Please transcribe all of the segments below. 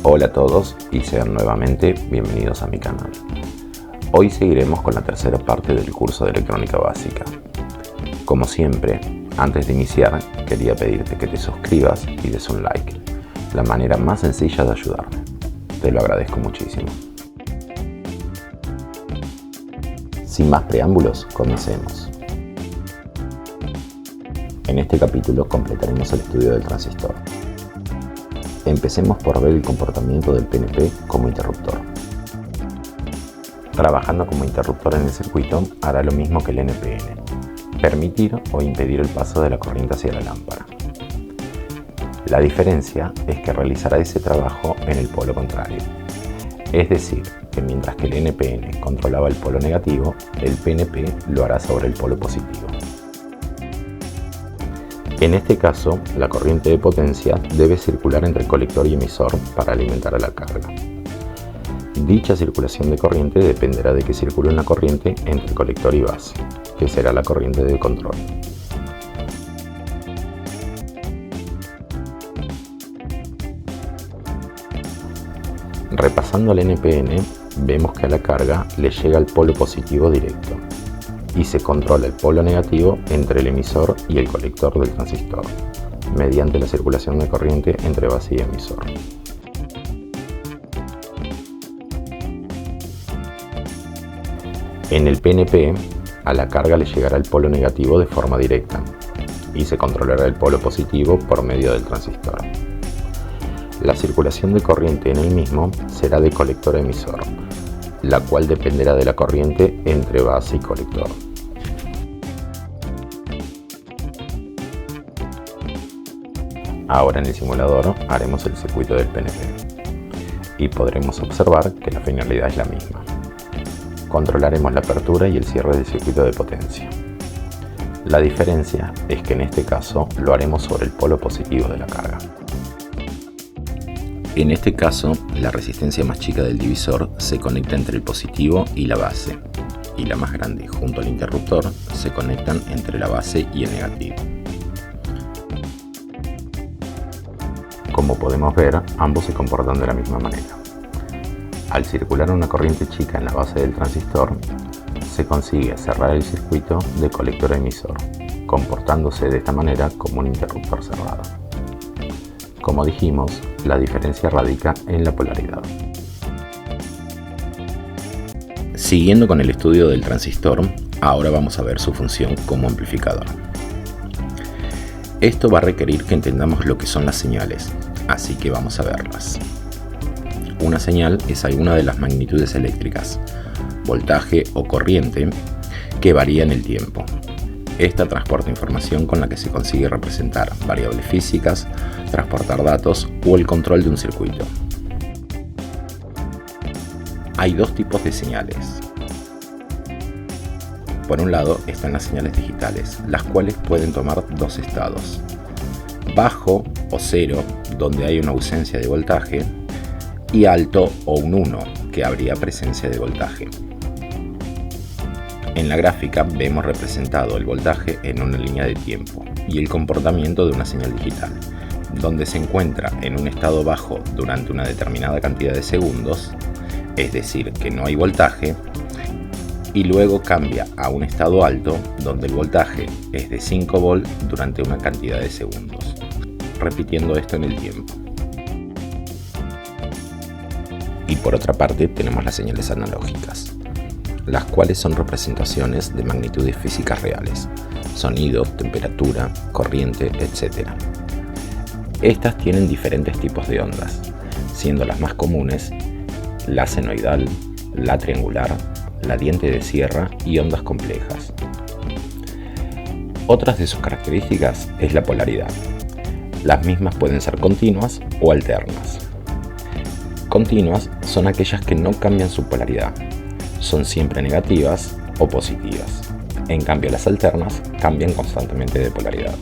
Hola a todos y sean nuevamente bienvenidos a mi canal. Hoy seguiremos con la tercera parte del curso de electrónica básica. Como siempre, antes de iniciar, quería pedirte que te suscribas y des un like, la manera más sencilla de ayudarme. Te lo agradezco muchísimo. Sin más preámbulos, comencemos. En este capítulo completaremos el estudio del transistor. Empecemos por ver el comportamiento del PNP como interruptor. Trabajando como interruptor en el circuito, hará lo mismo que el NPN, permitir o impedir el paso de la corriente hacia la lámpara. La diferencia es que realizará ese trabajo en el polo contrario, es decir, que mientras que el NPN controlaba el polo negativo, el PNP lo hará sobre el polo positivo. En este caso, la corriente de potencia debe circular entre el colector y emisor para alimentar a la carga. Dicha circulación de corriente dependerá de que circule una corriente entre el colector y base, que será la corriente de control. Repasando el NPN, vemos que a la carga le llega el polo positivo directo y se controla el polo negativo entre el emisor y el colector del transistor, mediante la circulación de corriente entre base y emisor. En el PNP, a la carga le llegará el polo negativo de forma directa y se controlará el polo positivo por medio del transistor. La circulación de corriente en el mismo será de colector a emisor, la cual dependerá de la corriente entre base y colector. Ahora en el simulador haremos el circuito del PNP y podremos observar que la finalidad es la misma. Controlaremos la apertura y el cierre del circuito de potencia. La diferencia es que en este caso lo haremos sobre el polo positivo de la carga. En este caso, la resistencia más chica del divisor se conecta entre el positivo y la base, y la más grande junto al interruptor se conectan entre la base y el negativo. Como podemos ver, ambos se comportan de la misma manera. Al circular una corriente chica en la base del transistor, se consigue cerrar el circuito de colector a emisor, comportándose de esta manera como un interruptor cerrado. Como dijimos, la diferencia radica en la polaridad. Siguiendo con el estudio del transistor, ahora vamos a ver su función como amplificador. Esto va a requerir que entendamos lo que son las señales, así que vamos a verlas. Una señal es alguna de las magnitudes eléctricas, voltaje o corriente, que varía en el tiempo. Esta transporta información con la que se consigue representar variables físicas, transportar datos o el control de un circuito. Hay dos tipos de señales. Por un lado están las señales digitales, las cuales pueden tomar dos estados: bajo o cero, donde hay una ausencia de voltaje, y alto o un 1, que habría presencia de voltaje. En la gráfica vemos representado el voltaje en una línea de tiempo y el comportamiento de una señal digital, donde se encuentra en un estado bajo durante una determinada cantidad de segundos, es decir, que no hay voltaje, y luego cambia a un estado alto, donde el voltaje es de 5 volt durante una cantidad de segundos, repitiendo esto en el tiempo. Y por otra parte tenemos las señales analógicas, las cuales son representaciones de magnitudes físicas reales, sonido, temperatura, corriente, etc. Estas tienen diferentes tipos de ondas, siendo las más comunes la senoidal, la triangular, la diente de sierra y ondas complejas. Otras de sus características es la polaridad. Las mismas pueden ser continuas o alternas. Continuas son aquellas que no cambian su polaridad, son siempre negativas o positivas. En cambio, las alternas cambian constantemente de polaridad.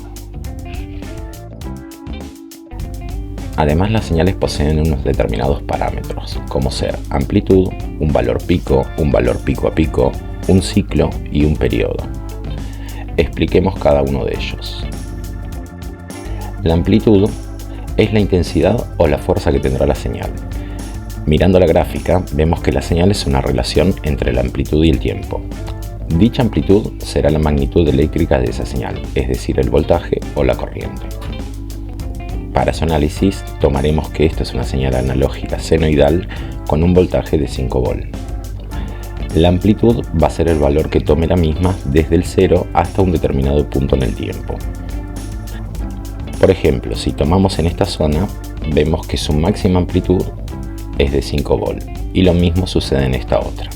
Además, las señales poseen unos determinados parámetros, como ser amplitud, un valor pico a pico, un ciclo y un periodo. Expliquemos cada uno de ellos. La amplitud es la intensidad o la fuerza que tendrá la señal, Mirando la gráfica, vemos que la señal es una relación entre la amplitud y el tiempo. Dicha amplitud será la magnitud eléctrica de esa señal, es decir, el voltaje o la corriente. Para su análisis, tomaremos que esto es una señal analógica senoidal con un voltaje de 5 volt. La amplitud va a ser el valor que tome la misma desde el 0 hasta un determinado punto en el tiempo. Por ejemplo, si tomamos en esta zona, vemos que su máxima amplitud es de 5 volt y lo mismo sucede en esta otra.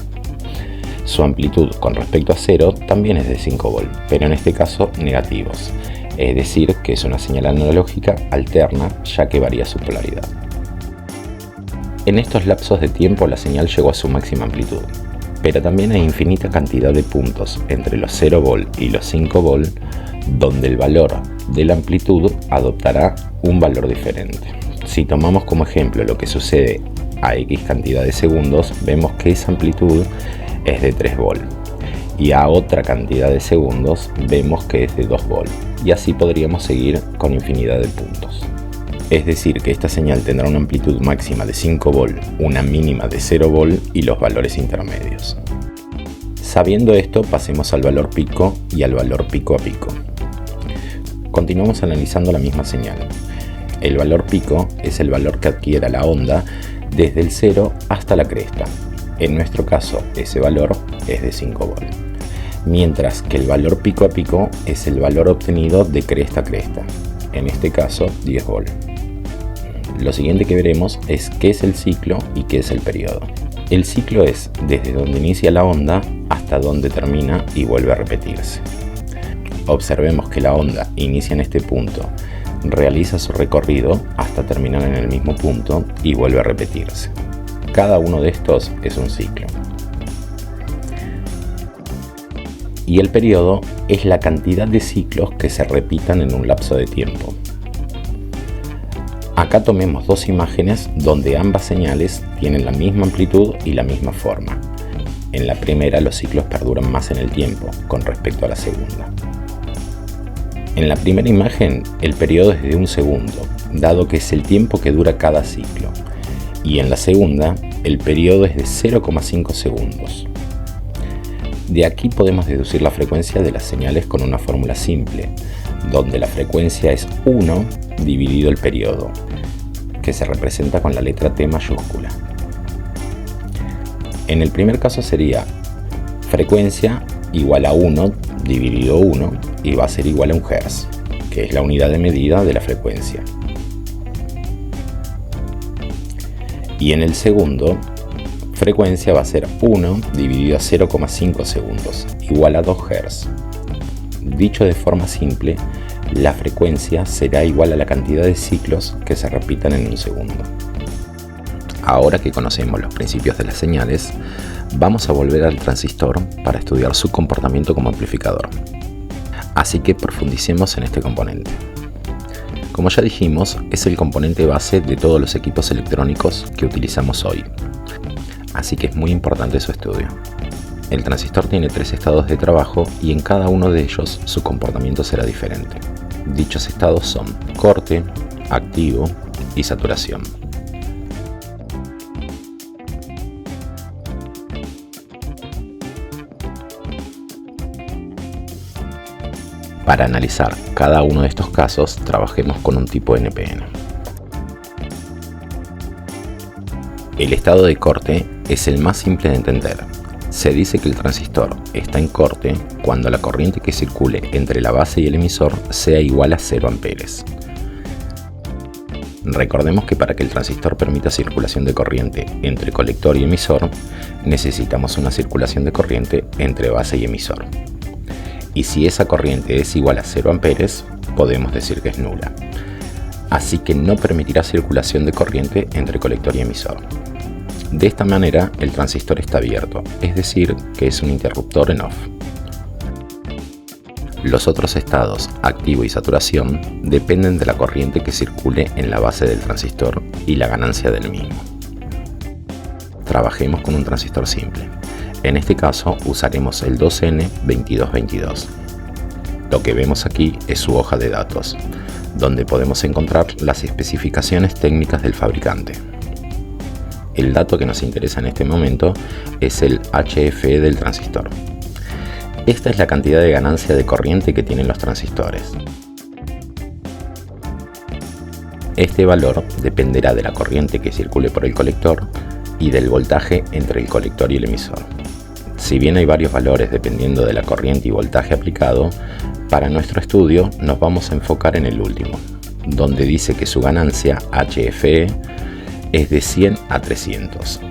Su amplitud con respecto a 0 también es de 5 volt, pero en este caso negativos, es decir, que es una señal analógica alterna ya que varía su polaridad. En estos lapsos de tiempo la señal llegó a su máxima amplitud, pero también hay infinita cantidad de puntos entre los 0 volt y los 5 volt donde el valor de la amplitud adoptará un valor diferente. Si tomamos como ejemplo lo que sucede a X cantidad de segundos, vemos que esa amplitud es de 3 volt y a otra cantidad de segundos vemos que es de 2 volt y así podríamos seguir con infinidad de puntos. Es decir, que esta señal tendrá una amplitud máxima de 5 volt, una mínima de 0 volt y los valores intermedios. Sabiendo esto, pasemos al valor pico y al valor pico a pico. Continuamos analizando la misma señal. El valor pico es el valor que adquiera la onda desde el 0 hasta la cresta. En nuestro caso, ese valor es de 5 volt. Mientras que el valor pico a pico es el valor obtenido de cresta a cresta. En este caso, 10 volt. Lo siguiente que veremos es qué es el ciclo y qué es el periodo. El ciclo es desde donde inicia la onda hasta donde termina y vuelve a repetirse. Observemos que la onda inicia en este punto, realiza su recorrido hasta terminar en el mismo punto y vuelve a repetirse. Cada uno de estos es un ciclo. Y el periodo es la cantidad de ciclos que se repitan en un lapso de tiempo. Acá tomemos dos imágenes donde ambas señales tienen la misma amplitud y la misma forma. En la primera los ciclos perduran más en el tiempo con respecto a la segunda. En la primera imagen el periodo es de 1 segundo, dado que es el tiempo que dura cada ciclo. Y en la segunda el periodo es de 0,5 segundos. De aquí podemos deducir la frecuencia de las señales con una fórmula simple, donde la frecuencia es 1 dividido el periodo, que se representa con la letra T mayúscula. En el primer caso sería frecuencia igual a 1 dividido 1 y va a ser igual a 1 Hz, que es la unidad de medida de la frecuencia. Y en el segundo, frecuencia va a ser 1 dividido a 0,5 segundos, igual a 2 Hz. Dicho de forma simple, la frecuencia será igual a la cantidad de ciclos que se repitan en un segundo. Ahora que conocemos los principios de las señales, vamos a volver al transistor para estudiar su comportamiento como amplificador. Así que profundicemos en este componente. Como ya dijimos, es el componente base de todos los equipos electrónicos que utilizamos hoy. Así que es muy importante su estudio. El transistor tiene 3 estados de trabajo y en cada uno de ellos su comportamiento será diferente. Dichos estados son corte, activo y saturación. Para analizar cada uno de estos casos, trabajemos con un tipo NPN. El estado de corte es el más simple de entender. Se dice que el transistor está en corte cuando la corriente que circule entre la base y el emisor sea igual a 0 amperes. Recordemos que para que el transistor permita circulación de corriente entre colector y emisor, necesitamos una circulación de corriente entre base y emisor. Y si esa corriente es igual a 0 amperes, podemos decir que es nula. Así que no permitirá circulación de corriente entre colector y emisor. De esta manera, el transistor está abierto, es decir, que es un interruptor en off. Los otros estados, activo y saturación, dependen de la corriente que circule en la base del transistor y la ganancia del mismo. Trabajemos con un transistor simple. En este caso usaremos el 2N2222. Lo que vemos aquí es su hoja de datos, donde podemos encontrar las especificaciones técnicas del fabricante. El dato que nos interesa en este momento es el HFE del transistor. Esta es la cantidad de ganancia de corriente que tienen los transistores. Este valor dependerá de la corriente que circule por el colector y del voltaje entre el colector y el emisor. Si bien hay varios valores dependiendo de la corriente y voltaje aplicado, para nuestro estudio nos vamos a enfocar en el último, donde dice que su ganancia HFE es de 100 a 300,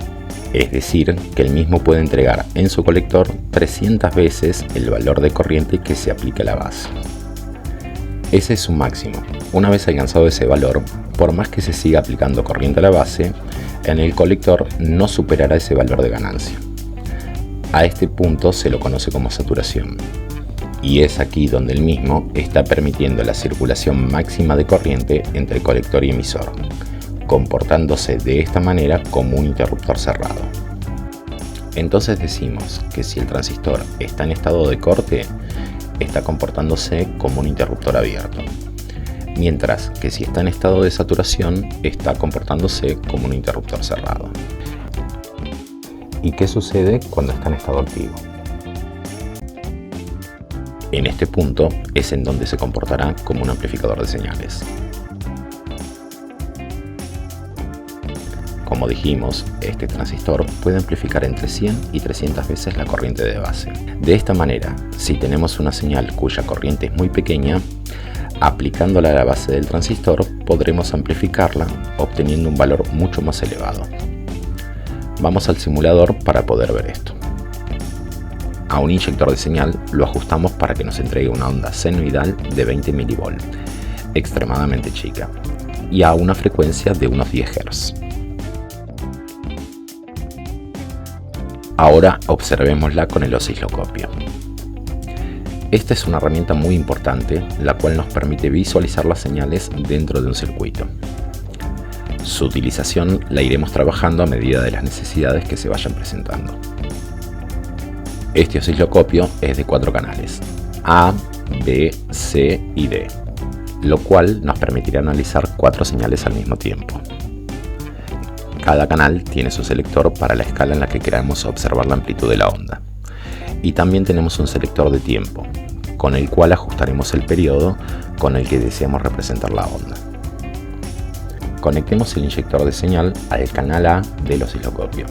es decir, que el mismo puede entregar en su colector 300 veces el valor de corriente que se aplica a la base. Ese es su máximo. Una vez alcanzado ese valor, por más que se siga aplicando corriente a la base, en el colector no superará ese valor de ganancia. A este punto se lo conoce como saturación, y es aquí donde el mismo está permitiendo la circulación máxima de corriente entre colector y emisor, comportándose de esta manera como un interruptor cerrado. Entonces decimos que si el transistor está en estado de corte, está comportándose como un interruptor abierto, mientras que si está en estado de saturación, está comportándose como un interruptor cerrado. ¿Y qué sucede cuando está en estado activo? En este punto es en donde se comportará como un amplificador de señales. Como dijimos, este transistor puede amplificar entre 100 y 300 veces la corriente de base. De esta manera, si tenemos una señal cuya corriente es muy pequeña, aplicándola a la base del transistor podremos amplificarla obteniendo un valor mucho más elevado. Vamos al simulador para poder ver esto. A un inyector de señal lo ajustamos para que nos entregue una onda senoidal de 20 mV, extremadamente chica, y a una frecuencia de unos 10 Hz. Ahora observémosla con el osciloscopio. Esta es una herramienta muy importante, la cual nos permite visualizar las señales dentro de un circuito. Su utilización la iremos trabajando a medida de las necesidades que se vayan presentando. Este osciloscopio es de 4 canales, A, B, C y D, lo cual nos permitirá analizar 4 señales al mismo tiempo. Cada canal tiene su selector para la escala en la que queramos observar la amplitud de la onda. Y también tenemos un selector de tiempo, con el cual ajustaremos el periodo con el que deseamos representar la onda. Conectemos el inyector de señal al canal A del osciloscopio.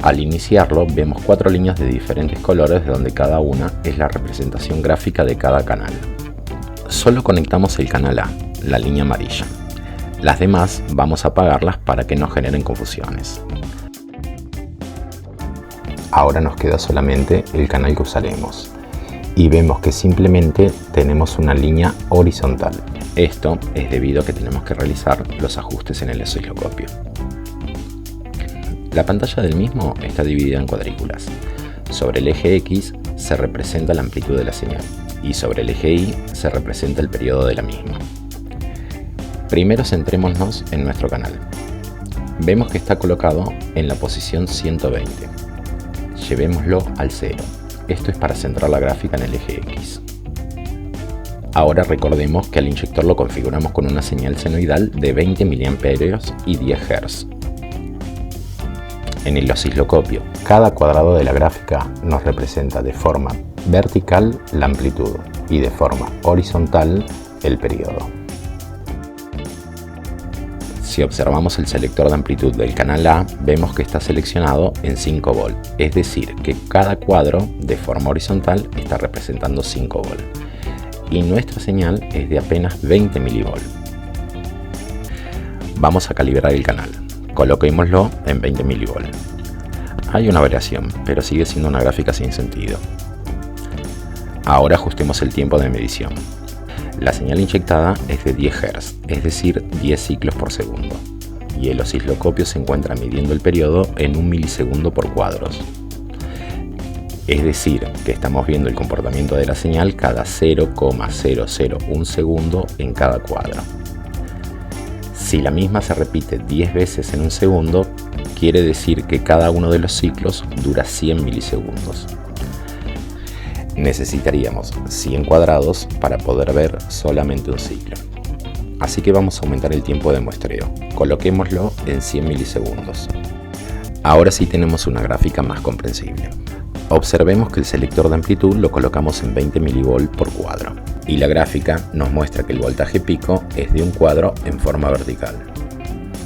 Al iniciarlo vemos 4 líneas de diferentes colores, donde cada una es la representación gráfica de cada canal. Solo conectamos el canal A, la línea amarilla. Las demás vamos a apagarlas para que no generen confusiones. Ahora nos queda solamente el canal que usaremos y vemos que simplemente tenemos una línea horizontal. Esto es debido a que tenemos que realizar los ajustes en el osciloscopio. La pantalla del mismo está dividida en cuadrículas. Sobre el eje X se representa la amplitud de la señal y sobre el eje Y se representa el periodo de la misma. Primero centrémonos en nuestro canal. Vemos que está colocado en la posición 120. Llevémoslo al 0. Esto es para centrar la gráfica en el eje X. Ahora recordemos que al inyector lo configuramos con una señal senoidal de 20 mA y 10 Hz. En el osciloscopio, cada cuadrado de la gráfica nos representa de forma vertical la amplitud y de forma horizontal el periodo. Si observamos el selector de amplitud del canal A, vemos que está seleccionado en 5 V, es decir, que cada cuadro de forma horizontal está representando 5 V. Y nuestra señal es de apenas 20 mV. Vamos a calibrar el canal. Coloquémoslo en 20 mV. Hay una variación, pero sigue siendo una gráfica sin sentido. Ahora ajustemos el tiempo de medición. La señal inyectada es de 10 Hz, es decir, 10 ciclos por segundo, y el osciloscopio se encuentra midiendo el periodo en 1 milisegundo por cuadros. Es decir, que estamos viendo el comportamiento de la señal cada 0,001 segundo en cada cuadro. Si la misma se repite 10 veces en un segundo, quiere decir que cada uno de los ciclos dura 100 milisegundos. Necesitaríamos 100 cuadrados para poder ver solamente un ciclo. así que vamos a aumentar el tiempo de muestreo. Coloquémoslo en 100 milisegundos. Ahora sí tenemos una gráfica más comprensible. Observemos que el selector de amplitud lo colocamos en 20 mV por cuadro y la gráfica nos muestra que el voltaje pico es de un cuadro en forma vertical,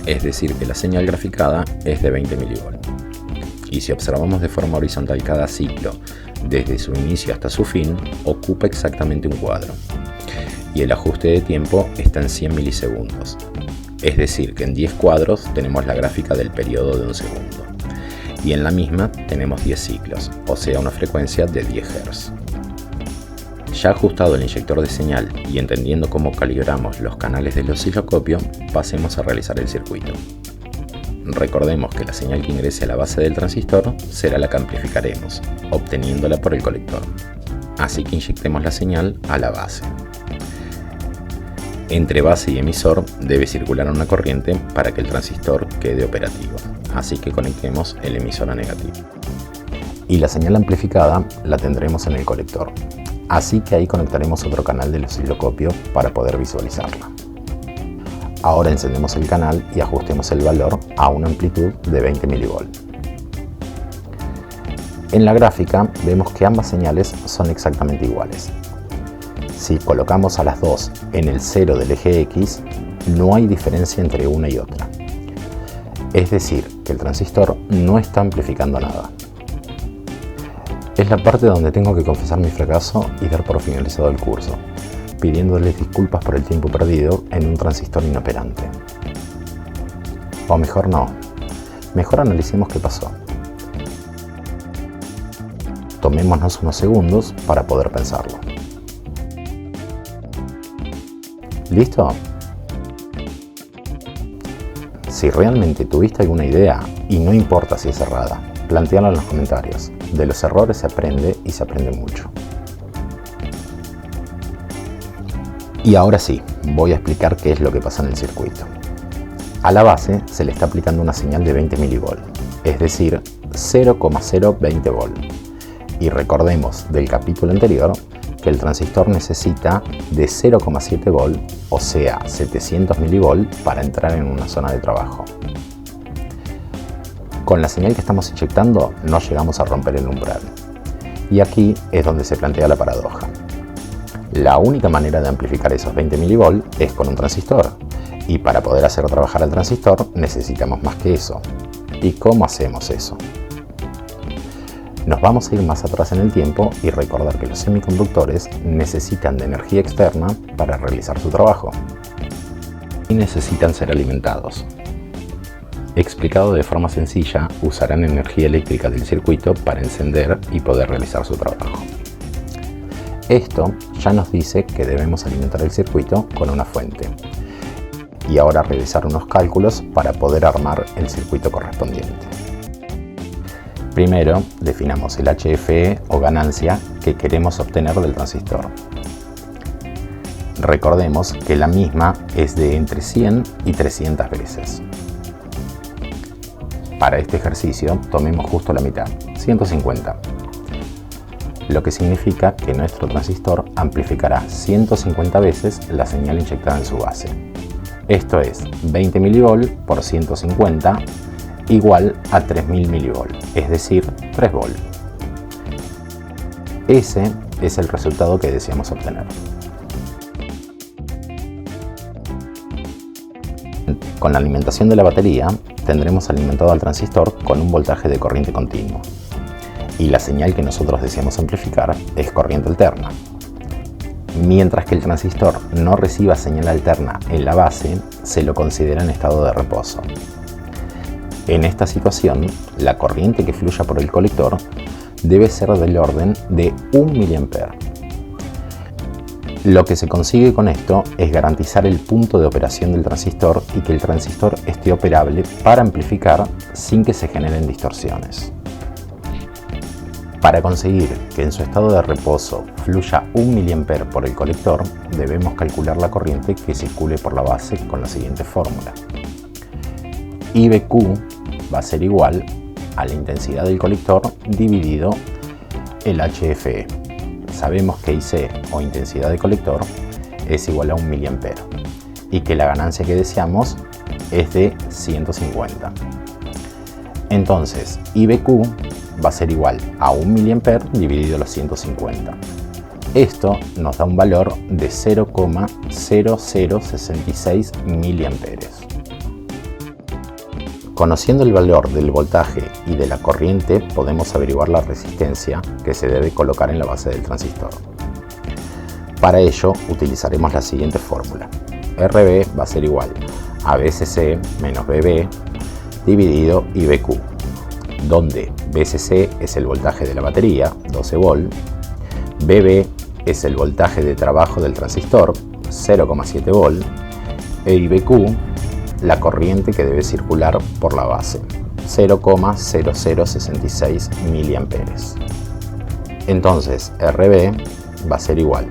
es decir que la señal graficada es de 20 mV. Y si observamos de forma horizontal cada ciclo, desde su inicio hasta su fin, ocupa exactamente un cuadro y el ajuste de tiempo está en 100 milisegundos, es decir que en 10 cuadros tenemos la gráfica del periodo de un segundo. Y en la misma tenemos 10 ciclos, o sea una frecuencia de 10 Hz. Ya ajustado el inyector de señal y entendiendo cómo calibramos los canales del osciloscopio, pasemos a realizar el circuito. Recordemos que la señal que ingrese a la base del transistor será la que amplificaremos, obteniéndola por el colector. Así que inyectemos la señal a la base. Entre base y emisor debe circular una corriente para que el transistor quede operativo. Así que conectemos el emisor a negativo. Y la señal amplificada la tendremos en el colector. Así que ahí conectaremos otro canal del osciloscopio para poder visualizarla. Ahora encendemos el canal y ajustemos el valor a una amplitud de 20 mV. En la gráfica vemos que ambas señales son exactamente iguales. Si colocamos a las dos en el 0 del eje X, no hay diferencia entre una y otra. Es decir, que el transistor no está amplificando nada. Es la parte donde tengo que confesar mi fracaso y dar por finalizado el curso, pidiéndoles disculpas por el tiempo perdido en un transistor inoperante. O mejor no, mejor analicemos qué pasó. Tomémonos unos segundos para poder pensarlo. ¿Listo? Si realmente tuviste alguna idea, y no importa si es errada, plantéala en los comentarios. De los errores se aprende y se aprende mucho. Y ahora sí, voy a explicar qué es lo que pasa en el circuito. A la base se le está aplicando una señal de 20 mV, es decir, 0,020 V. Y recordemos del capítulo anterior que el transistor necesita de 0,7 V, o sea 700 mV, para entrar en una zona de trabajo. Con la señal que estamos inyectando no llegamos a romper el umbral. Y aquí es donde se plantea la paradoja. La única manera de amplificar esos 20 mV es con un transistor, y para poder hacer trabajar al transistor necesitamos más que eso. ¿Y cómo hacemos eso? Nos vamos a ir más atrás en el tiempo y recordar que los semiconductores necesitan de energía externa para realizar su trabajo. Y necesitan ser alimentados. Explicado de forma sencilla, usarán energía eléctrica del circuito para encender y poder realizar su trabajo. Esto ya nos dice que debemos alimentar el circuito con una fuente. Y ahora realizar unos cálculos para poder armar el circuito correspondiente. Primero, definamos el HFE o ganancia que queremos obtener del transistor. Recordemos que la misma es de entre 100 y 300 veces. Para este ejercicio, tomemos justo la mitad, 150. Lo que significa que nuestro transistor amplificará 150 veces la señal inyectada en su base. Esto es 20 mV por 150 igual a 3000 mV, es decir, 3 V. Ese es el resultado que deseamos obtener. Con la alimentación de la batería, tendremos alimentado al transistor con un voltaje de corriente continua. Y la señal que nosotros deseamos amplificar es corriente alterna. Mientras que el transistor no reciba señal alterna en la base, se lo considera en estado de reposo. En esta situación, la corriente que fluya por el colector debe ser del orden de 1 mA. Lo que se consigue con esto es garantizar el punto de operación del transistor y que el transistor esté operable para amplificar sin que se generen distorsiones. Para conseguir que en su estado de reposo fluya 1 mA por el colector, debemos calcular la corriente que circule por la base con la siguiente fórmula. IBQ va a ser igual a la intensidad del colector dividido el HFE. Sabemos que IC, o intensidad de colector, es igual a 1 mA. y que la ganancia que deseamos es de 150. Entonces, IBQ va a ser igual a 1 mA dividido los 150. Esto nos da un valor de 0,0066 mA. Conociendo el valor del voltaje y de la corriente, podemos averiguar la resistencia que se debe colocar en la base del transistor. Para ello, utilizaremos la siguiente fórmula. RB va a ser igual a VCC menos VB dividido IBQ, donde VCC es el voltaje de la batería, 12 volt, VB es el voltaje de trabajo del transistor, 0,7 volt, e IBQ la corriente que debe circular por la base, 0,0066 mA. Entonces RB va a ser igual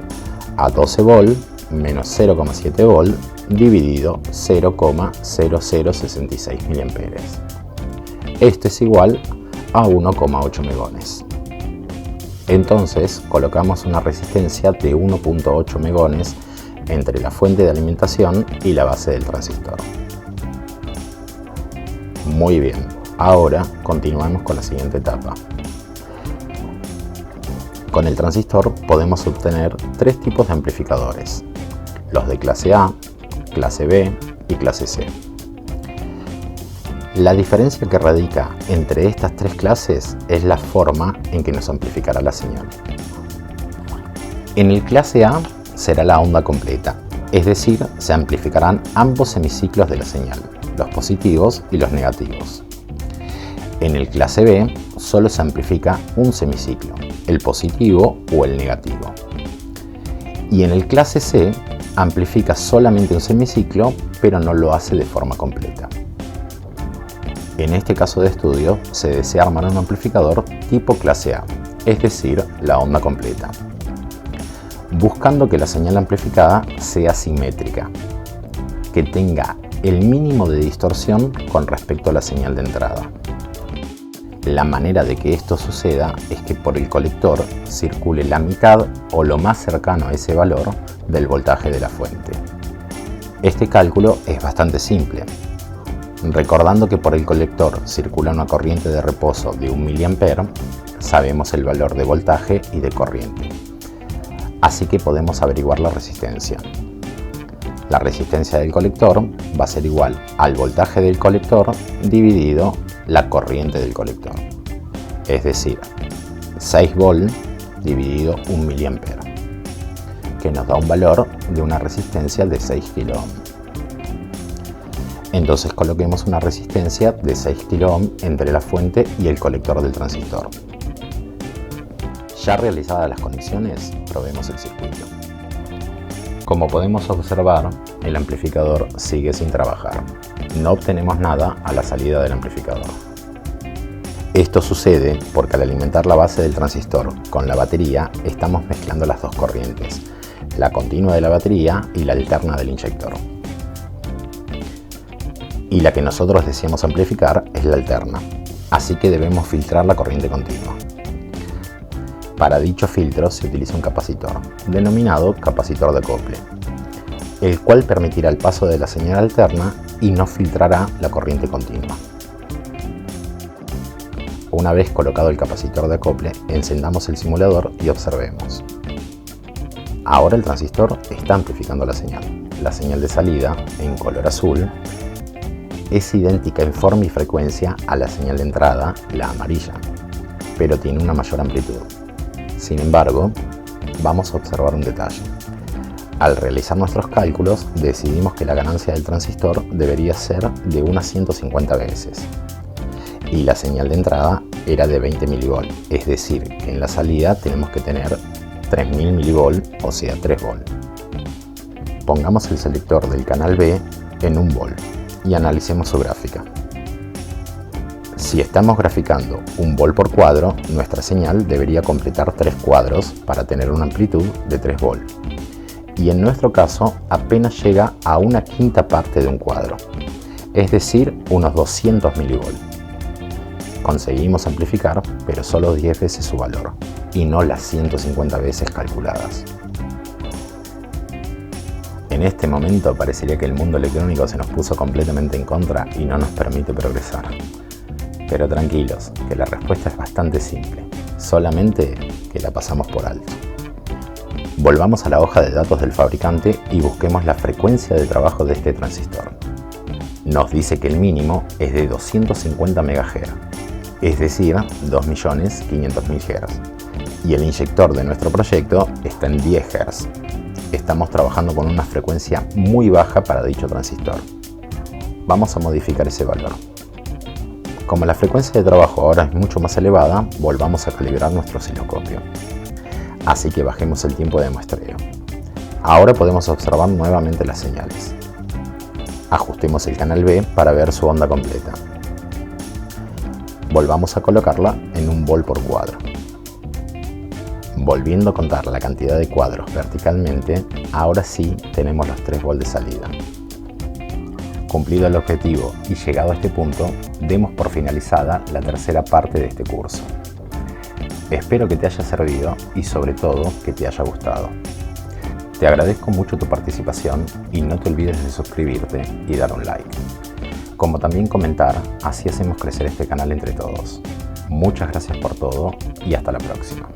a 12 volt menos 0,7 volt dividido 0,0066 mA. Esto es igual a 1,8 megones. Entonces colocamos una resistencia de 1,8 megones entre la fuente de alimentación y la base del transistor. Muy bien, ahora continuamos con la siguiente etapa. Con el transistor podemos obtener tres tipos de amplificadores: los de clase A, clase B y clase C. La diferencia que radica entre estas tres clases es la forma en que nos amplificará la señal. En el clase A será la onda completa, es decir, se amplificarán ambos semiciclos de la señal, los positivos y los negativos. En el clase B solo se amplifica un semiciclo, el positivo o el negativo. Y en el clase C amplifica solamente un semiciclo, pero no lo hace de forma completa. En este caso de estudio se desea armar un amplificador tipo clase A, es decir, la onda completa, buscando que la señal amplificada sea simétrica, que tenga el mínimo de distorsión con respecto a la señal de entrada. La manera de que esto suceda es que por el colector circule la mitad o lo más cercano a ese valor del voltaje de la fuente. Este cálculo es bastante simple. Recordando que por el colector circula una corriente de reposo de 1 mA, sabemos el valor de voltaje y de corriente. Así que podemos averiguar la resistencia. La resistencia del colector va a ser igual al voltaje del colector dividido la corriente del colector. Es decir, 6 volt dividido 1 mA, que nos da un valor de una resistencia de 6 kΩ. Entonces coloquemos una resistencia de 6 kΩ entre la fuente y el colector del transistor. Ya realizadas las conexiones, probemos el circuito. Como podemos observar, el amplificador sigue sin trabajar. No obtenemos nada a la salida del amplificador. Esto sucede porque al alimentar la base del transistor con la batería estamos mezclando las dos corrientes, la continua de la batería y la alterna del inyector. Y la que nosotros deseamos amplificar es la alterna, así que debemos filtrar la corriente continua. Para dicho filtro se utiliza un capacitor, denominado capacitor de acople, el cual permitirá el paso de la señal alterna y no filtrará la corriente continua. Una vez colocado el capacitor de acople, encendamos el simulador y observemos. Ahora el transistor está amplificando la señal. La señal de salida, en color azul, es idéntica en forma y frecuencia a la señal de entrada, la amarilla, pero tiene una mayor amplitud. Sin embargo, vamos a observar un detalle. Al realizar nuestros cálculos, decidimos que la ganancia del transistor debería ser de unas 150 veces y la señal de entrada era de 20 mV, es decir, que en la salida tenemos que tener 3000 mV, o sea 3 volt. Pongamos el selector del canal B en 1 volt y analicemos su gráfica. Si estamos graficando 1 volt por cuadro, nuestra señal debería completar 3 cuadros para tener una amplitud de 3 volt. Y en nuestro caso apenas llega a una quinta parte de un cuadro, es decir, unos 200 mV. Conseguimos amplificar, pero solo 10 veces su valor, y no las 150 veces calculadas. En este momento parecería que el mundo electrónico se nos puso completamente en contra y no nos permite progresar. Pero tranquilos, que la respuesta es bastante simple, solamente que la pasamos por alto. Volvamos a la hoja de datos del fabricante y busquemos la frecuencia de trabajo de este transistor. Nos dice que el mínimo es de 250 MHz, es decir, 2.500.000 Hz. Y el inyector de nuestro proyecto está en 10 Hz. Estamos trabajando con una frecuencia muy baja para dicho transistor. Vamos a modificar ese valor. Como la frecuencia de trabajo ahora es mucho más elevada, volvamos a calibrar nuestro osciloscopio. Así que bajemos el tiempo de muestreo. Ahora podemos observar nuevamente las señales. Ajustemos el canal B para ver su onda completa. Volvamos a colocarla en un vol por cuadro. Volviendo a contar la cantidad de cuadros verticalmente, ahora sí tenemos los 3 volts de salida. Cumplido el objetivo y llegado a este punto, demos por finalizada la tercera parte de este curso. Espero que te haya servido y sobre todo que te haya gustado. Te agradezco mucho tu participación y no te olvides de suscribirte y dar un like. Como también comentar, así hacemos crecer este canal entre todos. Muchas gracias por todo y hasta la próxima.